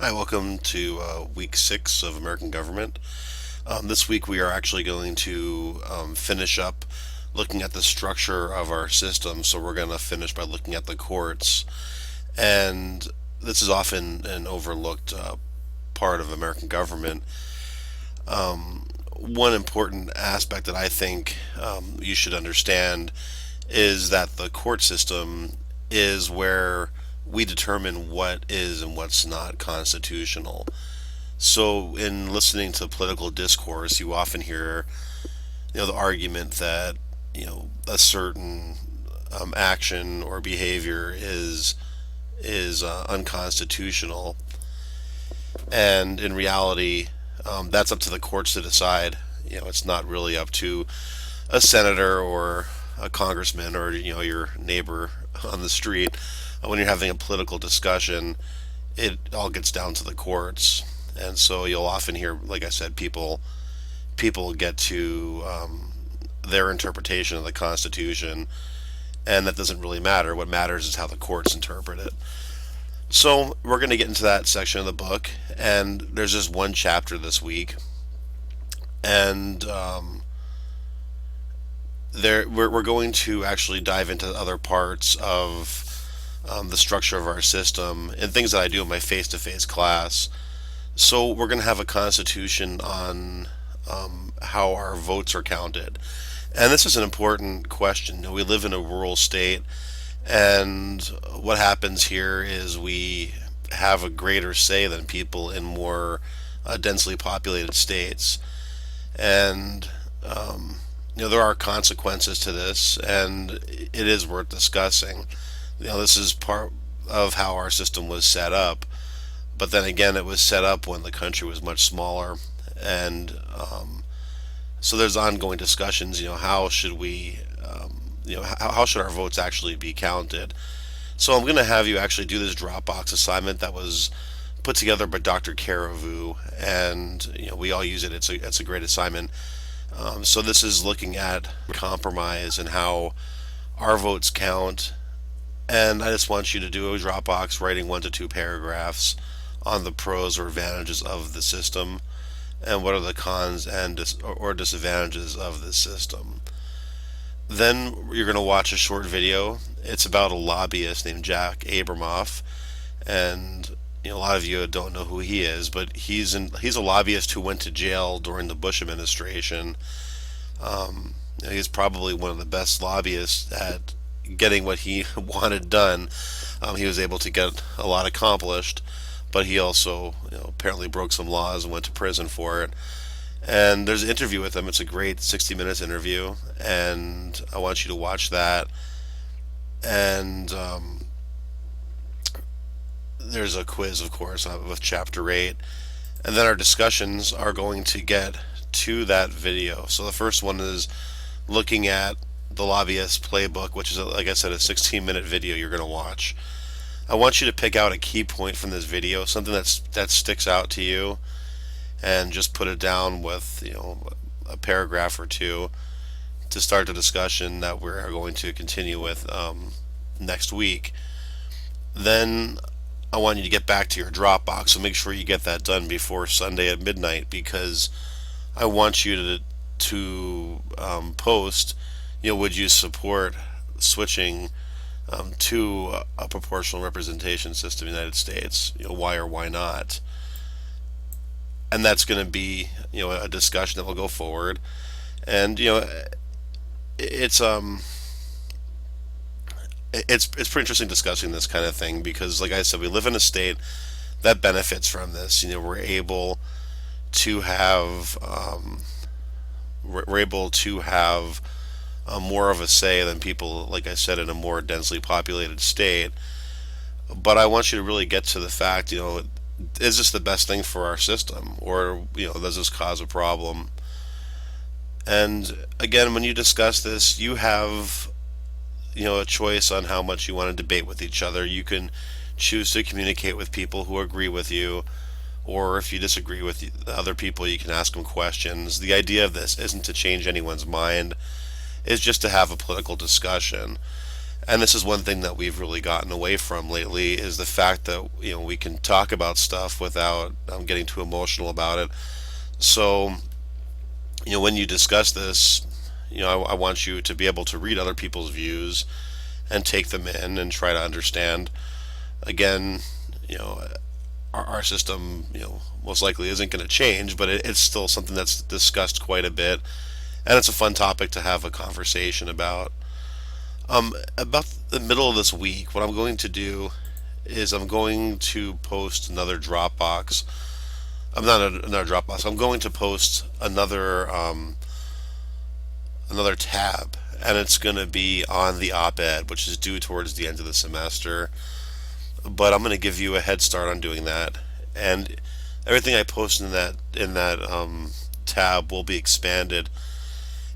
Hi, welcome to week 6 of American Government. This week we are actually going to finish up looking at the structure of our system. So we're going to finish by looking at the courts. And this is often an overlooked part of American government. One important aspect that I think you should understand is that the court system is where we determine what is and what's not constitutional. So, in listening to political discourse, you often hear, the argument that a certain action or behavior is unconstitutional, and in reality, that's up to the courts to decide. It's not really up to a senator or a congressman or your neighbor on the street. When you're having a political discussion, it all gets down to the courts. And so you'll often hear, like I said, people get to their interpretation of the Constitution, and that doesn't really matter. What matters is how the courts interpret it. So we're going to get into that section of the book, and there's just one chapter this week, and we're going to actually dive into other parts of the structure of our system and things that I do in my face-to-face class. So we're going to have a constitution on how our votes are counted. And this is an important question. We live in a rural state, and what happens here is we have a greater say than people in more densely populated states. And there are consequences to this, and it is worth discussing. This is part of how our system was set up. But then again, it was set up when the country was much smaller, and so there's ongoing discussions. How should we, how should our votes actually be counted? So I'm going to have you actually do this Dropbox assignment that was put together by Dr. Caravu, and we all use it. It's a great assignment. So this is looking at compromise and how our votes count. And I just want you to do a Dropbox writing 1 to 2 paragraphs on the pros or advantages of the system and what are the cons and or disadvantages of the system. Then you're going to watch a short video. It's about a lobbyist named Jack Abramoff, and a lot of you don't know who he is, but he's a lobbyist who went to jail during the Bush administration. He's probably one of the best lobbyists at getting what he wanted done. He was able to get a lot accomplished, but he also apparently broke some laws and went to prison for it. And there's an interview with him. It's a great 60 minutes interview, and I want you to watch that. And there's a quiz, of course, with chapter 8, and then our discussions are going to get to that video. So the first one is looking at the lobbyist playbook, which is, like I said, a 16-minute video you're going to watch. I want you to pick out a key point from this video, something that sticks out to you, and just put it down with a paragraph or two to start the discussion that we're going to continue with next week. Then I want you to get back to your Dropbox, so make sure you get that done before Sunday at midnight, because I want you to post, would you support switching to a proportional representation system in the United States? Why or why not? And that's going to be a discussion that will go forward. And it's pretty interesting discussing this kind of thing, because, like I said, we live in a state that benefits from this. We're able to have more of a say than people, like I said, in a more densely populated state. But I want you to really get to the fact, is this the best thing for our system, or does this cause a problem? And again, when you discuss this, you have a choice on how much you want to debate with each other. You can choose to communicate with people who agree with you, or if you disagree with other people, you can ask them questions. The idea of this isn't to change anyone's mind, is just to have a political discussion. And this is one thing that we've really gotten away from lately is the fact that we can talk about stuff without getting too emotional about it. So when you discuss this, I want you to be able to read other people's views and take them in and try to understand. Again, you know, our system, most likely isn't going to change, but it's still something that's discussed quite a bit, and it's a fun topic to have a conversation about. About the middle of this week, what I'm going to do is I'm going to post another Dropbox. I'm not another Dropbox. I'm going to post another tab, and it's going to be on the op-ed, which is due towards the end of the semester. But I'm going to give you a head start on doing that, and everything I post in that tab will be expanded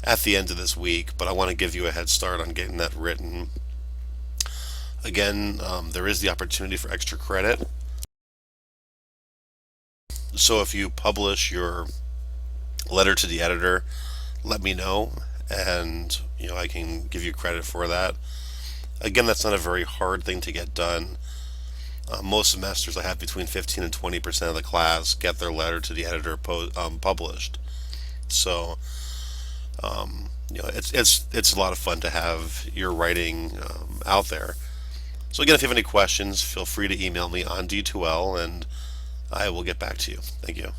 at the end of this week. But I want to give you a head start on getting that written. Again, there is the opportunity for extra credit. So if you publish your letter to the editor, let me know, and I can give you credit for that. Again, that's not a very hard thing to get done. Most semesters, I have between 15 and 20% of the class get their letter to the editor published. So it's a lot of fun to have your writing out there. So again, if you have any questions, feel free to email me on D2L, and I will get back to you. Thank you.